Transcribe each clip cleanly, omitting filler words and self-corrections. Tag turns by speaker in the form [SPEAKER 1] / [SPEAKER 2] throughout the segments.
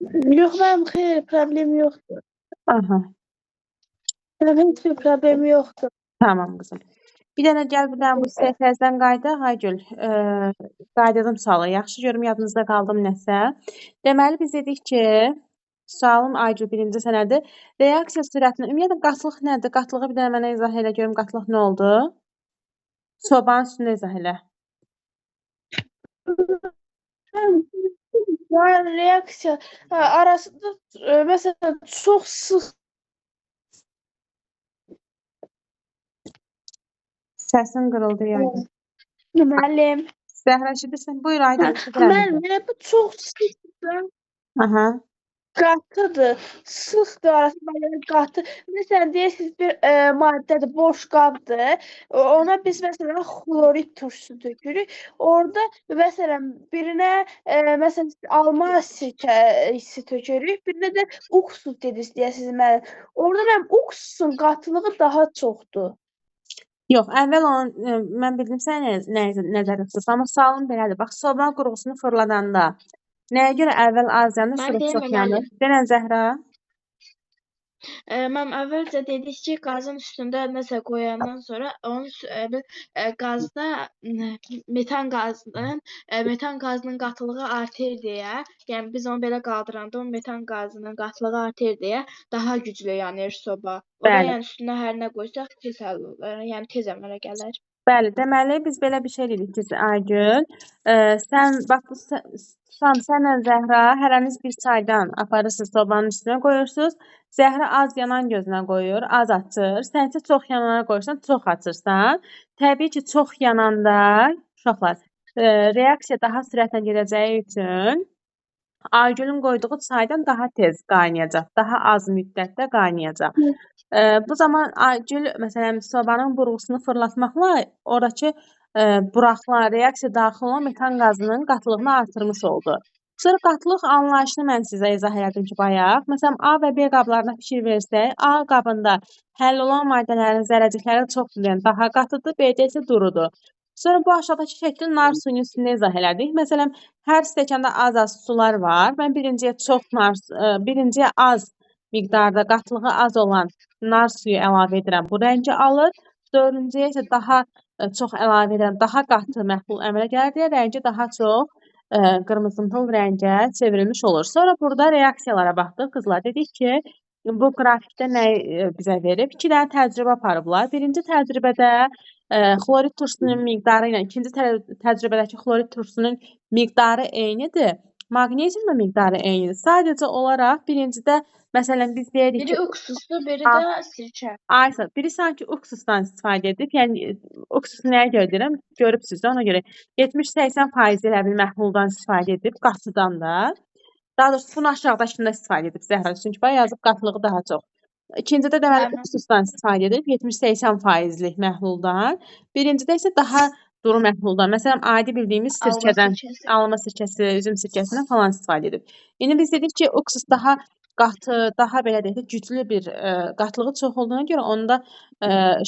[SPEAKER 1] Yox, mənim xeyr, problem yoxdur.
[SPEAKER 2] Aha,
[SPEAKER 1] Mənim heç bir problem yoxdur.
[SPEAKER 2] tamam qızım. Bir dənə gəl bir dənə bu səhifəzdən qaydaq Aygül. Qaydadım sualı. Yaxşı görüm yadınızda qaldım nəsə. Deməli biz dedik ki, sualım Aygül birinci sənədir. Reaksiya sürətini, ümumiyyətlə qatlıq nədir? Qatlığı bir dənə mənə izah elə görüm qatlıq nə oldu? Sobanın üstünə izah elə.
[SPEAKER 1] Yəni reaksiya arasında məsələn çox sıx
[SPEAKER 2] Səsin qırıldı Aygül.
[SPEAKER 1] müəllim.
[SPEAKER 2] Zəhra eşidirsən? Buyur Aygül. eşidirəm
[SPEAKER 1] Müəllim,
[SPEAKER 2] bizi.
[SPEAKER 1] yəni bu çox sıxdır.
[SPEAKER 2] Aha.
[SPEAKER 1] Qatıdır, sıxdır arasında yəni qatı. Məsələn deyirsiniz bir maddədir, boş qabdır. Ona biz məsələn xlorid turşusu tökürük. Orada məsələn birinə məsələn alma sirkəsi tökürük, birinə də uksus deyəsiniz müəllim. Orada mənim uksusun qatılığı daha çoxdur.
[SPEAKER 2] Yox, əvvəl onu mən bildim sən nəzərdə tutursan, amma sualım belədir. Bax, soba qurğusunu fırladanda nəyə görə əvvəl az yanır,
[SPEAKER 3] Mən
[SPEAKER 2] sonra
[SPEAKER 3] deyim
[SPEAKER 2] çox
[SPEAKER 3] müəllim.
[SPEAKER 2] yanır? Denən Zəhra.
[SPEAKER 3] Mən əvvəlcə dedik ki, qazın üstündə nəsə qoyandan sonra onun qazda metan qazının qatılığı artır deyə, yəni biz onu belə qaldıranda o metan qazının qatılığı artır deyə daha güclü yanır soba. O da
[SPEAKER 2] Bəli.
[SPEAKER 3] yəni üstünə hər nə qoysaq tez həll olur, yəni tez əmələ gələr.
[SPEAKER 2] Bəli, deməli biz belə bir şey dedik ki, Aygül, sən bax bu sənlə Zəhra hərəniz bir çaydan aparırsınız sobanın üstünə qoyursunuz. Zəhra az yanan gözünə qoyur, az açır. Sən isə çox yanana qoyursan, çox açırsan. Təbii ki, çox yananda uşaqlar reaksiya daha sürətlə gedəcəyi üçün Aygülün qoyduğu çaydan daha tez qaynayacaq, daha az müddətdə qaynayacaq. Bu zaman Aygül məsələn sobanın burğusunu fırlatmaqla oradakı buraxılan reaksiya daxil olan metan qazının qatılığını artırmış oldu. Sonra qatılıq anlayışını mən sizə izah elədim ki, bayaq. Məsələn, A və B qablarına fikir versək, A qabında həll olan maddələrin zərrəcikləri çoxdur, yəni daha qatıdır, B-də isə durudur. Sonra bu aşağıdakı şəkli nar suyunun üstündə izah elədik. Məsələn, hər stəkanda az-az sular var. Mən birinciyə az miqdarda qatılığı az olan nar suyu əlavə edirəm. Bu rəngi alır. Dördüncüyə isə daha çox əlavə edirəm. Daha qatı məhlul əmələ gəlir deyə rəngi daha çox qırmızımtıl rəngə çevrilmiş olur. Sonra burada reaksiyalara baxdıq. Qızlar dedik ki, bu qrafikdə nə bizə verib? 2 dənə təcrübə aparıblar. Birinci təcrübədə xlorid turşusunun miqdarı ilə ikinci təcrübədəki xlorid turşusunun miqdarı eynidir. Maqneziumun miqdarı eynidir. Sadəcə olaraq birincidə məsələn biz deyirik ki,
[SPEAKER 3] Biri uksusdur, biri də sirkə.
[SPEAKER 2] Aysa, biri sanki uksusdan istifadə edib. Yəni uksusu nəyə görə deyirəm? Görübsüz də ona görə 70-80% elə bil məhluldan istifadə edib, qatıdan da. Daha doğrusu bunu aşağıdakında istifadə edib Zəhra. Çünki bax yazıb qatılığı daha çox. İkincidə deməli uksusdan istifadə edib 70-80%lik məhluldan. Birincidə isə daha duru məhluldan. Məsələn, adi bildiyimiz sirkədən, alma sirkəsi, üzüm sirkəsindən falan istifadə edib. İndi biz dedik ki, uksus daha qatı, daha belə deyək də güclü bir qatılığı çox olduğuna görə onda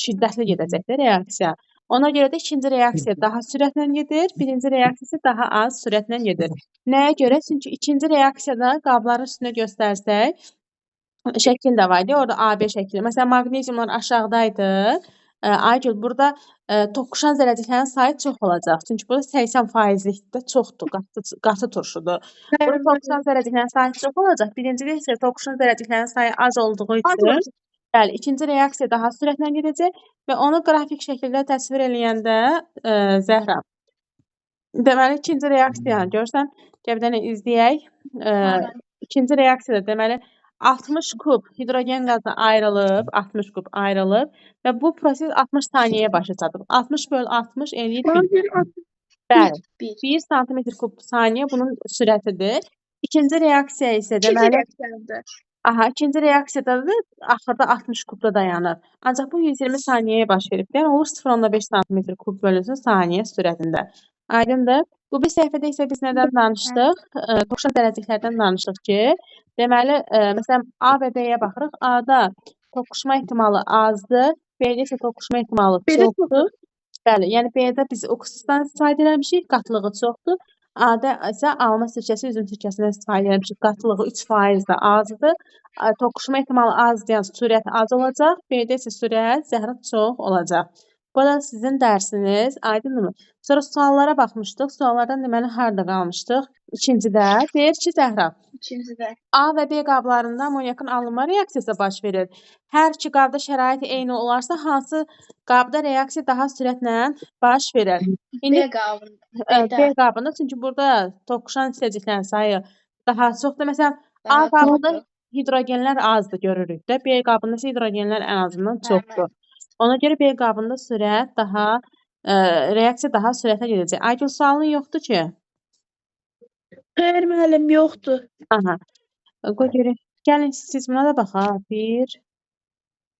[SPEAKER 2] şiddətli gedəcək də reaksiya. Ona görə də ikinci reaksiya daha sürətlə gedir, birinci reaksiyası daha az sürətlə gedir. Nəyə görə? Çünki ikinci reaksiyada qabların üstünə göstərsək, şəkil də var idi. Orada AB şəkli. Məsələn, maqneziumlar aşağıdaydı. Aygül, burada toqquşan zərrəciklərin sayı çox olacaq. Çünki burada 80%likdə çoxdur, qatı turşudur. Burada toqquşan zərrəciklərin sayı çox olacaq. Birincidə isə toqquşan zərrəciklərin sayı az olduğu üçün, bəli, ikinci reaksiya daha sürətlə gedəcək və onu qrafik şəkildə təsvir eləyəndə Zəhra. Deməli, ikinci reaksiyanı görsən, bir dənə izləyək. İkinci reaksiyada deməli 60 kub hidrogen qazı ayrılıb, 60 kub ayrılıb və bu proses 60 saniyəyə başa çatıb. 60 böl 60 eləyir 1. Bəli. 1 santimetr kub saniyə bunun sürətidir. İkinci reaksiya isə deməli ikinci reaksiyada da axırda 60 kubda dayanır. Ancaq bu 120 saniyəyə baş verib. Yəni olur 0.5 santimetr kub bölünsün saniyə sürətində. Aydındır? Bu bir səhifədə isə biz nədən danışdıq? Toqquşan zərrəciklərdən danışdıq ki, deməli, məsələn, A və B-yə baxırıq. A-da toqquşma ehtimalı azdır, B-də isə toqquşma ehtimalı çoxdur. Bəli, yəni B-də biz uksusdan istifadə eləmişik, qatılığı çoxdur. A-da isə alma sirkəsi, üzüm sirkəsindən istifadə etmişik. Qatılığı 3% azdır. Toqquşma ehtimalı az deyən sürət az olacaq. B-də isə sürət, Zəhra çox olacaq. Bu da sizin dərsiniz. Aydınmı? Sonra suallara baxmışdıq. Suallardan deməli harda qalmışdıq? İkincidə deyir ki, Zəhra,
[SPEAKER 3] İkincidə.
[SPEAKER 2] A və B qablarında amoniakın alınma reaksiyası baş verir. Hər iki qabda şərait eyni olarsa, hansı qabda reaksiya daha sürətlə baş verir? İndi
[SPEAKER 3] B qabında.
[SPEAKER 2] B qabında, çünki burada toqquşan hissəciklərin sayı daha çoxdur. Məsələn, A
[SPEAKER 3] Daha
[SPEAKER 2] qabında
[SPEAKER 3] çoxdur.
[SPEAKER 2] hidrogenlər azdır görürük də. B qabında isə hidrogenlər ən azından çoxdur. Ona görə B qabında sürət daha reaksiya daha sürətlə gedəcək. Aygül, sualın yoxdur ki?
[SPEAKER 1] Xeyr, müəllim, yoxdur.
[SPEAKER 2] Aha. Qoy görək. Gəlin siz buna da baxaq. Bir.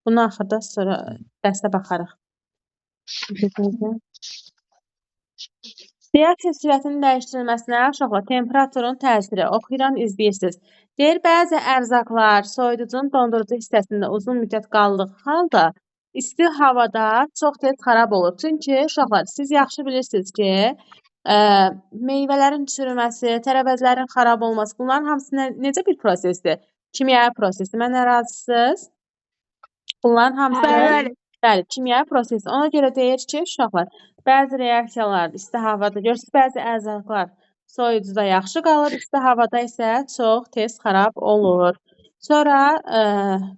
[SPEAKER 2] Bunu axırda sonra dərsdə baxarıq. Reaksiya sürətinin dəyişdirilməsinə uşaqlar temperaturun təsiri. Oxuyuram, izləyirsiniz. Deyir, bəzi ərzaqlar soyuducunun dondurucu hissəsində uzun müddət qaldığı halda isti havada çox tez xarab olur. Çünki uşaqlar, siz yaxşı bilirsiniz ki, meyvələrin çürüməsi, tərəvəzlərin xarab olması, bunların hamısı necə bir prosesdir? Kimyəvi prosesdir. Mənə razısınız? Bunların hamısı bəli, kimyəvi prosesdir. Ona görə deyir ki, uşaqlar, bəzi reaksiyalar isti havada görürsünüz, bəzi ərzaqlar soyuducuda yaxşı qalır, isti havada isə çox tez xarab olur. Sonra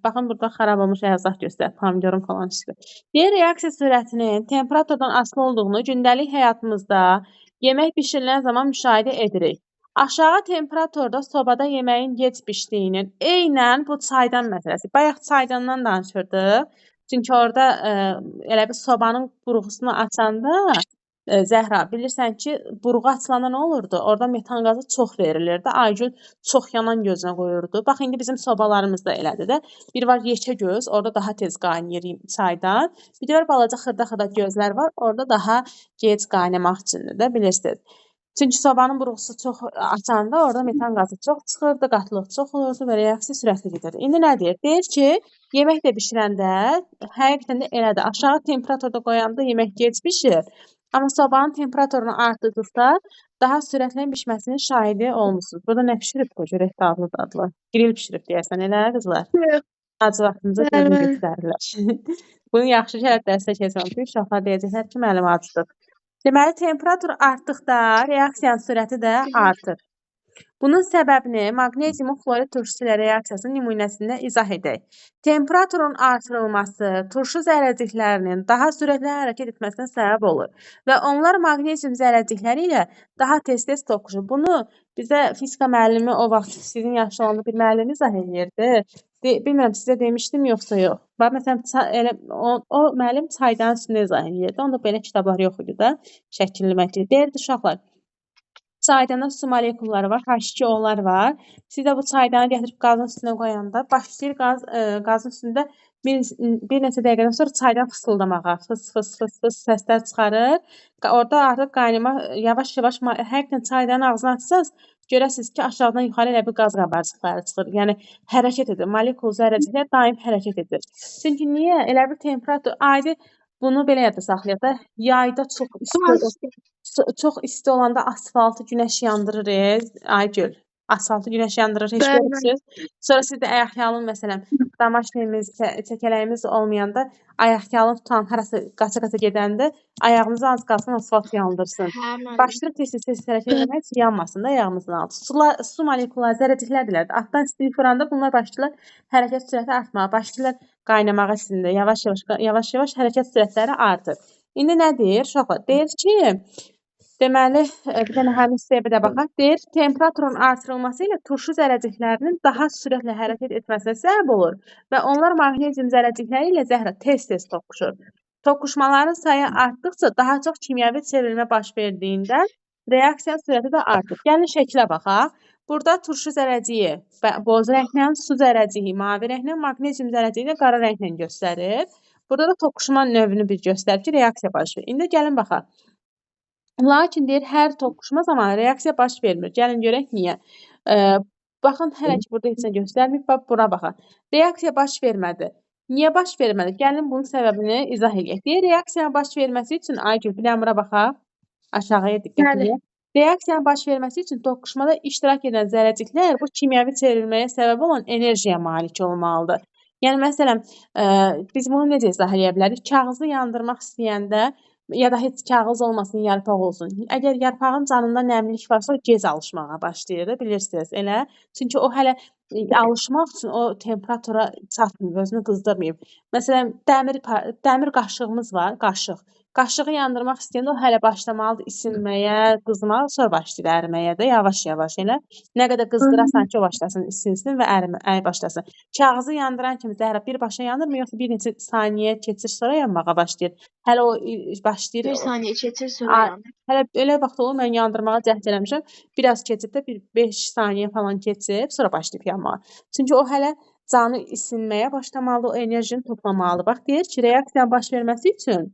[SPEAKER 2] baxın burada xarab olmuş ərzaq göstərir, pomidorun falan üstü. Deyir, reaksiya sürətinin temperaturdan asılı olduğunu gündəlik həyatımızda yemək bişirilən zaman müşahidə edirik. Aşağı temperaturda sobada yeməyin gec bişdiyinin eynən bu çaydan məsələsi. Bayaq çaydandan danışırdıq. Çünki orada elə bir sobanın buruğusunu açanda Zəhra, bilirsən ki, buruğu açılanda nə olurdu? Orada metan qazı çox verilirdi. Aygül çox yanan gözünə qoyurdu. Bax, indi bizim sobalarımız da elədir də. Bir var yekə göz, orada daha tez qaynayır çaydan. Bir də var balaca xırda-xırda gözlər var, orada daha gec qaynamaq üçündür də, bilirsiniz. Çünki sobanın buruğusu çox açanda orada metan qazı çox çıxırdı, qatılıq çox olurdu və reaksiya sürətli gedirdi. İndi nə deyir? Deyir ki, yemək də bişirəndə həqiqətən də elədir. Aşağı temperaturda qoyanda yemək gec bişir. Amma sobanın temperaturunu artırdıqda daha sürətlə bişməsinin şahidi olmusunuz. Burada nə pişirib qoy görək dadlı. Grill pişirib deyəsən, elə qızlar? Acı vaxtınıza gözünü göstərirlər. Bunu yaxşı şərət dərsdə keçməmişik. Uşaqlar deyəcəklər ki, müəllim acıdıq. Deməli, temperatur artdıqda reaksiyanın sürəti də artır. Bunun səbəbini maqneziumun florid turşusu ilə reaksiyasının nümunəsində izah edək. Temperaturun artırılması turşu zərrəciklərinin daha sürətli hərəkət etməsinə səbəb olur və onlar maqnezium zərrəcikləri ilə daha tez-tez toqquşur. Bunu bizə fizika müəllimi o vaxt sizin yaşlı olanda bir müəllim izah edirdi. Bilmirəm, sizə demişdim yoxsa yox. Bax, məsələn, o müəllim çaydanın üstündə izah edirdi. Onda belə kitablar yox idi da, şəkilli məkilli. Deyirdi, uşaqlar, çaydanda su molekulları var, H2O-lar var. Siz də bu çaydanı gətirib qazın üstünə qoyanda başlayır qazın üstündə bir neçə dəqiqədən sonra çaydan fısıldamağa, fıs səslər çıxarır. Orada artıq qaynama yavaş-yavaş həqiqətən çaydanın ağzını açsanız, görəsiniz ki, aşağıdan yuxarı elə bir qaz qabarcıqları çıxır. Yəni hərəkət edir. Molekul zərrəciklər daim hərəkət edir. Çünki niyə? Elə bir temperatur adi bunu belə yadda saxlayaq da, yayda çox isti olanda asfaltı günəş yandırır, Aygül. Asfaltı günəş yandırır, heç görürsünüz. Sonra siz də ayaqyalın, məsələn, damaşnimiz, çəkələyimiz olmayanda ayaqyalın tutan, harası qaça-qaça gedəndə ayağınızı az qalsın asfalt yandırsın. Başlayır tez-tez hərəkət etmək üçün yanmasın da ayağımızın altı. Su molekulları zərrəciklərdirlər. Altdan istilik vuranda bunlar başlayırlar hərəkət sürəti artmağa, başlayırlar qaynamağa içində. Yavaş-yavaş hərəkət sürətləri artır. İndi nə deyir? Uşaqlar deyir ki, deməli, bir dənə həmin hissəyə bir də baxaq. Deyir, temperaturun artırılması ilə turşu zərrəciklərinin daha sürətlə hərəkət etməsinə səbəb olur və onlar maqnezium zərrəcikləri ilə Zəhra tez-tez toqquşur. Toqquşmaların sayı artdıqca daha çox kimyəvi çevrilmə baş verdiyindən reaksiya sürəti də artır. Gəlin şəklə baxaq. Burada turşu zərrəciyi boz rənglə, su zərrəciyi mavi rənglə, maqnezium zərrəciyi də qara rənglə göstərir. Burada da toqquşma növünü bir göstərir ki, reaksiya baş verir. İndi gəlin baxaq. Lakin deyir, hər toqquşma zamanı reaksiya baş vermir. Gəlin görək niyə. Baxın, hələ ki, burada heç nə göstərməyib, bura baxaq. Reaksiya baş vermədi. Niyə baş vermədi? Gəlin bunun səbəbini izah edək. Deyir, reaksiyanın baş verməsi üçün Aygül, bir bura baxaq. Aşağıya diqqət edək. Reaksiyanın baş verməsi üçün toqquşmada iştirak edən zərrəciklər bu kimyəvi çevrilməyə səbəb olan enerjiyə malik olmalıdır. Yəni məsələn, biz bunu necə izah edə bilərik? Kağızı yandırmaq istəyəndə ya da heç kağız olmasın, yarpaq olsun. Əgər yarpağın canında nəmlik varsa, o gec alışmağa başlayır, bilirsiniz, elə. Çünki o hələ alışmaq üçün o temperatura çatmayıb, özünü qızdırmayıb. Məsələn, dəmir qaşığımız var, qaşıq. Qaşığı yandırmaq istəyəndə o hələ başlamalıdır isinməyə, qızmağa, sonra başlayır əriməyə də yavaş-yavaş elə. Nə qədər qızdırasan ki, o başlasın, isinsin və əriməyə başlasın. Kağızı yandıran kimi Zəhra birbaşa yanırmı, yoxsa bir neçə saniyə keçir, sonra yanmağa başlayır? Hələ o başlayır.
[SPEAKER 3] 1 saniyə keçir, sonra yanır.
[SPEAKER 2] Hələ elə vaxt olur, mən yandırmağa cəhd eləmişəm. Biraz keçib də bir 5 saniyə falan keçib, sonra başlayıb yanmağa. Çünki o hələ canı isinməyə başlamalıdır, o enerjini toplamalıdır. Bax, deyir ki, reaksiyanın baş verməsi üçün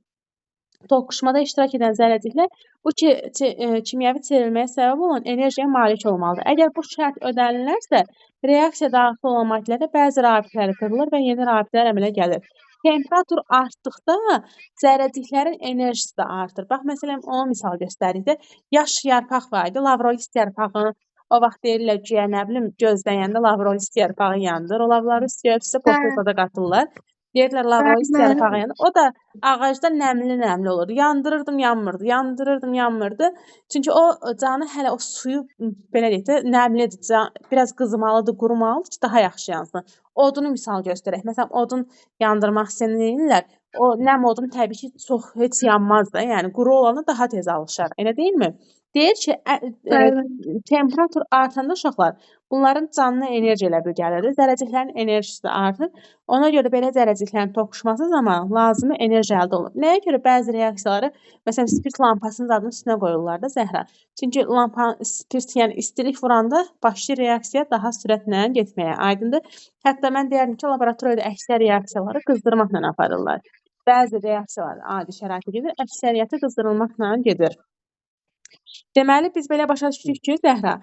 [SPEAKER 2] toqquşmada iştirak edən zərrəciklər bu kimyəvi çevrilməyə səbəb olan enerjiyə malik olmalıdır. Əgər bu şərt ödənilirsə, reaksiya daxil olan maddələrdə bəzi rabitələr qırılır və yeni rabitələr əmələ gəlir. Temperatur artdıqda zərrəciklərin enerjisi də artır. Bax, məsələn, ona misal göstərikdə, yaş yarpaq var idi, lavrolis yarpağını o vaxt deyirlər ki, nə bilim, gözləyəndə lavrolis yarpağı yandır. O lavrolis yarpağı porsiyada qatırlar. Deyirlər lavrolis yarpağı yanır. O da ağacda nəmli olur. Yandırırdım, yanmırdı. Yandırırdım, yanmırdı. Çünki o canı hələ o suyu belə deyək də nəmlidir. Biraz qızmalıdır, qurumalıdır ki, daha yaxşı yansın. Odunu misal göstərək. Məsələn, odun yandırmaq istəyirlər. O nəm odun təbii ki, çox heç yanmaz da. Yəni quru olanı daha tez alışar. Elə deyilmi? Deyir ki, temperatur artanda uşaqlar bunların canına enerji ilə bir gəlir. Zərrəciklərin enerjisi də artır. Ona görə belə zərrəciklərin toqquşması zamanı lazımi enerji əldə olunur. Nəyə görə bəzi reaksiyaları, məsələn, spirt lampasının adının üstünə qoyurlar da Zəhra. Çünki spirt, yəni istilik vuranda başlayır reaksiya daha sürətlə getməyə. Aydındır. Hətta mən deyərdim ki, laboratoriyada əksər reaksiyaları qızdırmaqla aparırlar. Bəzi reaksiyalar adi şəraitdə gedir, əksəriyyəti qızdırılmaqla gedir. Deməli, biz belə başa düşdük ki, Zəhra,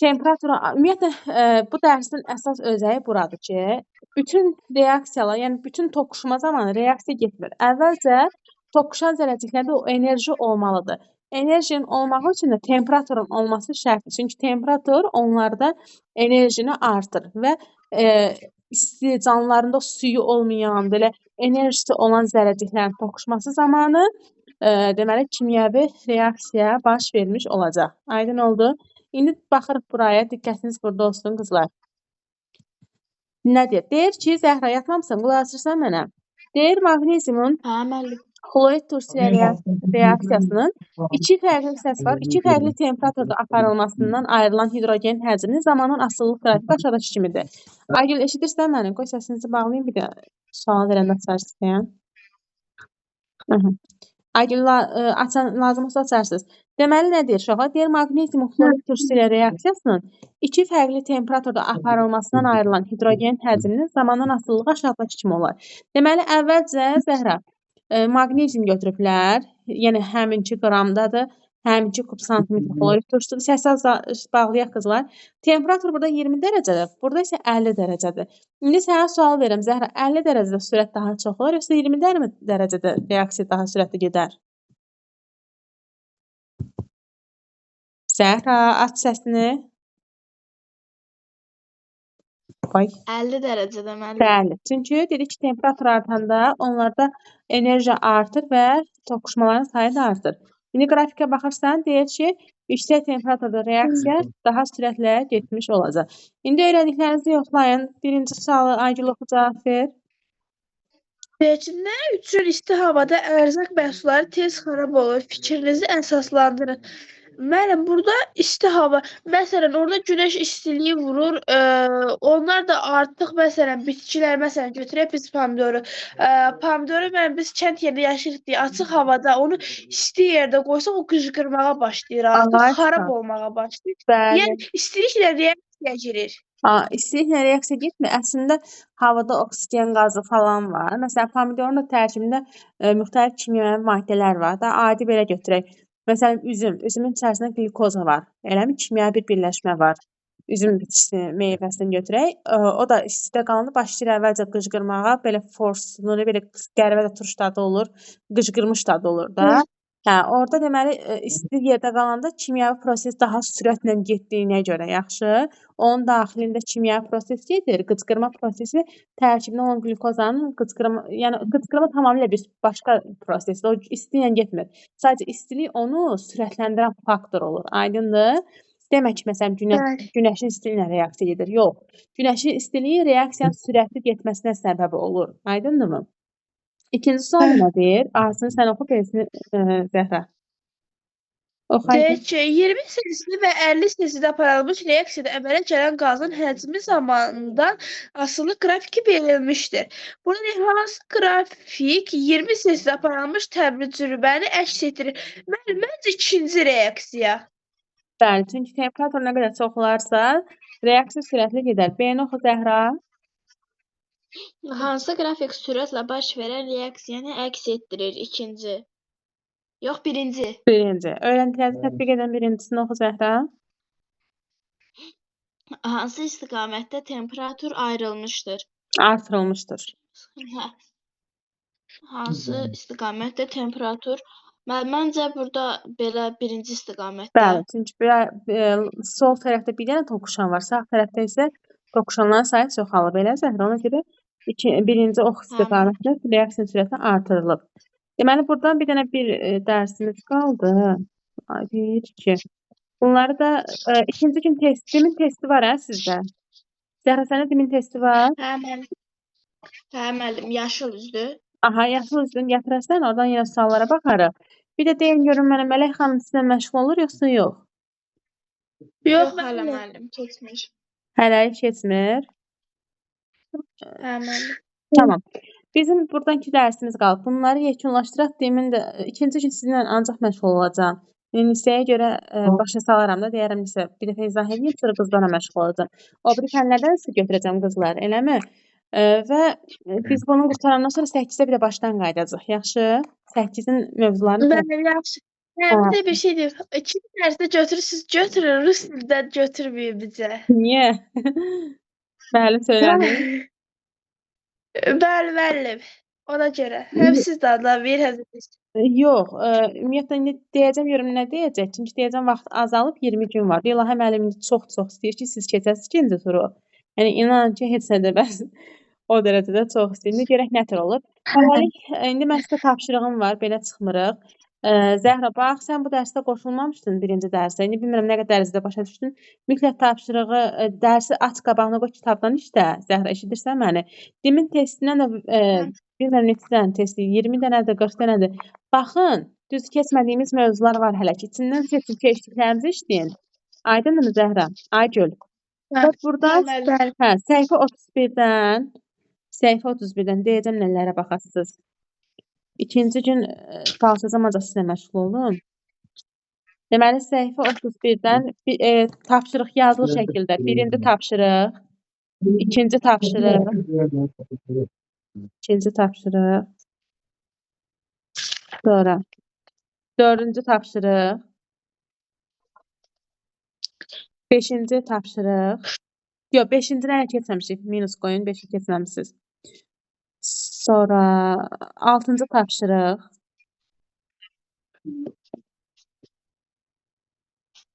[SPEAKER 2] temperatura, ümumiyyətlə, bu dərsin əsas özəyi buradır ki, bütün reaksiyalar, yəni bütün toqquşma zamanı reaksiya getmir. Əvvəlcə toqquşan zərrəciklərdə o enerji olmalıdır. Enerjinin olmağı üçün də temperaturun olması şərtdir. Çünki temperatur onlarda enerjini artır və isti canlılarında suyu olmayan, belə enerjisi olan zərrəciklərin toqquşması zamanı deməli, kimyəvi reaksiya baş vermiş olacaq. Aydın oldu? İndi baxırıq buraya, diqqətiniz burada olsun, qızlar. Nə deyir? Deyir ki, Zəhra, yatmamısan, qulaq asırsan mənə. Deyir, maqneziumun xlorid turşusu reaksiyasının iki fərqli hissəsi var. İki fərqli temperaturda aparılmasından ayrılan hidrogen həcmi zamanın asılılıq qrafiki aşağıdakı kimidir. Aygül, eşidirsən məni? Qoy səsinizi bağlayayım, bir də sual verəndə açarsın. Aygül, lazım olsa açarsınız. Deməli, nə deyir uşaqlar? Deyir, maqnezium xlorid turşusu ilə reaksiyasının iki fərqli temperaturda aparılmasından ayrılan hidrogen həcminin zamandan asılılığı aşağıdakı kimi olar. Deməli, əvvəlcə Zəhra, maqnezium götürüblər, yəni həminki qramdadır, həminki kub santimetr xlorid turşusudur. Səsi bağlayaq qızlar. Temperatur burada 20 dərəcədir, burada isə 50 dərəcədir. İndi sənə sual verirəm, Zəhra, 50 dərəcədə sürət daha çox olar, yoxsa 20 dərəcədə reaksiya daha sürətli gedər? Zəhra, aç səsini. Qoy.
[SPEAKER 3] 50 dərəcədə mənim.
[SPEAKER 2] Bəli. Çünki dedik ki, temperatur artanda onlarda enerji artır və toqquşmaların sayı da artır. İndi qrafikə baxırsan, deyir ki, yüksək temperaturda reaksiya daha sürətlə getmiş olacaq. İndi öyrədiklərinizi yoxlayın. Birinci sualı Aygül oxu cavab ver.
[SPEAKER 1] Nə üçün isti havada ərzaq məhsulları tez xarab olur? Fikrinizi əsaslandırın. Müəllim, burada isti hava, məsələn, orada günəş istiliyi vurur, onlar da artıq, məsələn, bitkilər, məsələn, götürək biz pomidoru. Pomidoru biz kənd yerində yaşayırıq deyə, açıq havada, onu isti yerdə qoysaq, o qıcqırmağa başlayır, artıq xarab olmağa başlayır. Yəni, istiliklə reaksiya girir.
[SPEAKER 2] İstiliklə reaksiya getmir. Əslində, havada oksigen qazı falan var. Məsələn, pomidorun da tərkibində müxtəlif kimyəvi maddələr var da, adi belə götürək. Məsələn, üzümün içərisində glikoza var. Eləmi? Kimyəvi bir birləşmə var. Üzüm bitkisini, meyvəsini götürək. O da istidə qalanda başlayır əvvəlcə qıcqırmağa, belə forsunu, belə qəribə də turş dadı olur, qıcqırmış dadı olur da. Hə, orada deməli isti yerdə qalanda kimyəvi proses daha sürətlə getdiyinə görə yaxşı. Onun daxilində kimyəvi proses gedir. Qıcqırma prosesi tərkibində olan qlükozanın qıcqırma, yəni qıcqırma tamamilə bir başqa prosesdir. O isti ilə getmir. Sadəcə istilik onu sürətləndirən faktor olur. Aydındır? Demək ki, məsələn,
[SPEAKER 1] Bəli.
[SPEAKER 2] günəşin istiliyi ilə reaksiya edir. Yox. Günəşin istiliyi reaksiyanın sürətli getməsinə səbəb olur. Aydındırmı? İkinci sual nədir? Asını sən oxu, birisini Zəhra. Oxuyaq.
[SPEAKER 1] Deyək ki, 20 sesli və 50 sesli aparılmış reaksiyada əmələ gələn qazın həcmi zamanından asılı qrafiki verilmişdir. Burada hansı qrafik 20 sesli aparılmış təcrübəni əks etdirir? Məncə ikinci reaksiya.
[SPEAKER 2] Bəli, çünki temperatur nə qədər çox olarsa, reaksiya sürətli gedər. B-ni oxu Zəhra.
[SPEAKER 3] Hansı qrafik sürətlə baş verən reaksiyanı əks etdirir? İkinci. Yox, birinci.
[SPEAKER 2] Birinci. Öyrəntiləri tətbiq edən birincisini oxu Zəhra.
[SPEAKER 3] Hansı istiqamətdə temperatur ayrılmışdır?
[SPEAKER 2] Artırılmışdır.
[SPEAKER 3] Hə. Hansı istiqamətdə temperatur? Məncə burada belə birinci istiqamətdə.
[SPEAKER 2] Bəli, çünki sol tərəfdə bir dənə toqquşan var, sağ tərəfdə isə toqquşanların sayı çoxalıb. Belə Zəhra, ona görə birinci ox istiqamətində reaksiya sürəti artırılıb. Deməli, buradan bir dənə dərsimiz qaldı. Bir, iki. Bunları da ikinci gün dimin testi var hə sizdə? Zəhra, səndə dimin testi var?
[SPEAKER 3] Hə, müəllim, yaşıl üzdür.
[SPEAKER 2] Aha, yaşıl üzdür, yatırarsan, oradan yenə suallara baxarıq. Bir də deyin görün mənə, Mələk xanım sizlə məşğul olur, yoxsa yox?
[SPEAKER 3] Yox, hələ müəllim, keçmir.
[SPEAKER 2] Hələ keçmir.
[SPEAKER 3] Hə, müəllim.
[SPEAKER 2] Tamam. Bizim buradanki dərsimiz qalıb. Bunları yekunlaşdıraq. Demin də ikinci gün sizinlə ancaq məşğul olacağam. Lisəyə görə başa salaram da, deyərəm lisə bir dəfə izah edeyim, sonra qızlarla məşğul olacağam. O biri fənlərdən sizə götürəcəm qızlar, eləmi? Və biz bunu qurtarandan sonra 8-də bir də başdan qayıdacaq. Yaxşı? 8-in mövzularını
[SPEAKER 1] Bəli, yaxşı. Bir də bir şey deyim. İkinci dərsdə götürürsünüz, götürün. Rus dildən götürməyin bizə.
[SPEAKER 2] Niyə? Bəli, söylədim.
[SPEAKER 1] Bəli, müəllim. Ona görə. Həm siz də anlamayın, həm də biz.
[SPEAKER 2] Yox, ümumiyyətlə indi deyəcəm, görüm nə deyəcək. Çünki deyəcəm vaxt azalıb 20 gün var. İlahi müəllim indi çox istəyir ki, siz keçəsiz ikinci turu. Yəni inanın ki, heç nə deməz. O dərəcədə çox istəyir. İndi görək nə tür olur. Hələlik indi mən sizə tapşırığım var, belə çıxmırıq. Zəhra, bax, sən bu dərsdə qoşulmamışdın birinci dərsə. İndi bilmirəm nə qədər dərəcədə başa düşdün. Mütləq tapşırığı, dərsi aç qabağına qoy, kitabdan işlə. Zəhra, eşidirsən məni? Dimin testindən də bilmirəm neçə dənə testi, 20 dənədir, 40 dənədir. Baxın, düz keçmədiyimiz mövzular var hələ ki. İçindən seçib keçdiklərimizi işləyin. Aydınmı Zəhra? Aygül. Bax buradan səhifə 31-dən deyəcəm nələrə baxasınız. İkinci gün çalışacağam ancaq sizlə məşğul olun. Deməli, səhifə 31-dən tapşırıq yazılı şəkildə. Birinci tapşırıq, ikinci tapşırıq, ikinci tapşırıq, sonra dördüncü tapşırıq, beşinci tapşırıq, yox, beşinci nəyə keçməmişik, minus qoyun, beşi keçməmişsiniz. Sonra altıncı tapşırıq,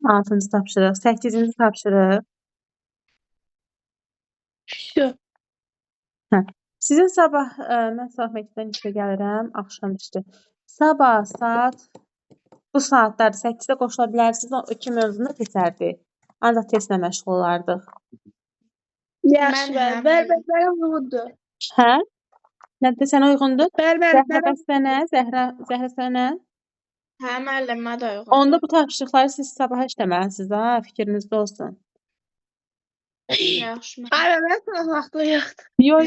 [SPEAKER 2] altıncı tapşırıq, 8-ci tapşırıq. Sizin sabah, mən sabah məktəbdən işə gəlirəm, axşam işdə. Sabah saat, bu saatlarda 8-də qoşula bilərsiniz, o iki mövzunu keçərdik. Ancaq testlə məşğul olardıq.
[SPEAKER 1] Yaxşı, bəli, uyğundur.
[SPEAKER 2] Hə? Nədir, sənə uyğundur?
[SPEAKER 1] Bəli,
[SPEAKER 2] Zəhra, sənə? Zəhra, sənə?
[SPEAKER 3] Hə, müəllim, mənə də uyğundur.
[SPEAKER 2] Onda bu tapşırıqları siz sabaha işləməlisiniz, ha, fikrinizdə olsun.
[SPEAKER 3] Yaxşı.
[SPEAKER 1] Ay, mən sana vaxtı yoxdur.
[SPEAKER 2] Yox.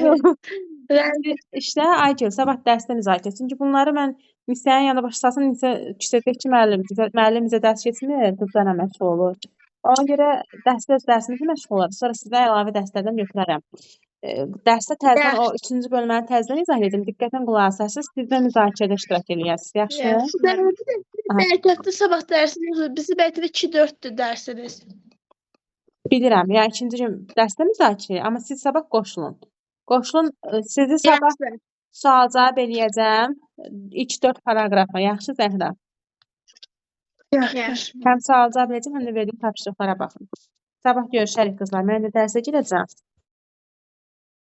[SPEAKER 2] İşdə Aygül, sabah dərsdən müzakirə. Çünki bunları mən Nisənin yanında başlasam, Nisə küçədəki müəllim bizə dərs keçmir, qızlarla məşğul olur. Ona görə dərsimizə məşğul olarıq. Sonra sizə əlavə dərslərdən götürərəm. Dərsdə təzədən o 3-cü bölməni təzədən izah edəcəm. Diqqətlə qulaq asasınız, siz də müzakirədə iştirak eləyəsiniz. Yaxşı?
[SPEAKER 1] Məktəbdə sabah dərsimiz yoxdur. Bizim məktəbdə 2-4-dür dərsimiz.
[SPEAKER 2] Bilirəm, yəni ikinci gün dərsdə müzakirə, amma siz sabah qoşulun. Qoşulun, sizi sabah sual cavab eləyəcəm. İlk 4 paraqrafa. Yaxşı Zəhra?
[SPEAKER 3] Yaxşı.
[SPEAKER 2] Həm sual cavab edəcəm, həm də verdiyim tapşırıqlara baxın. Sabah görüşərik qızlar. Mən də dərsə girəcəm.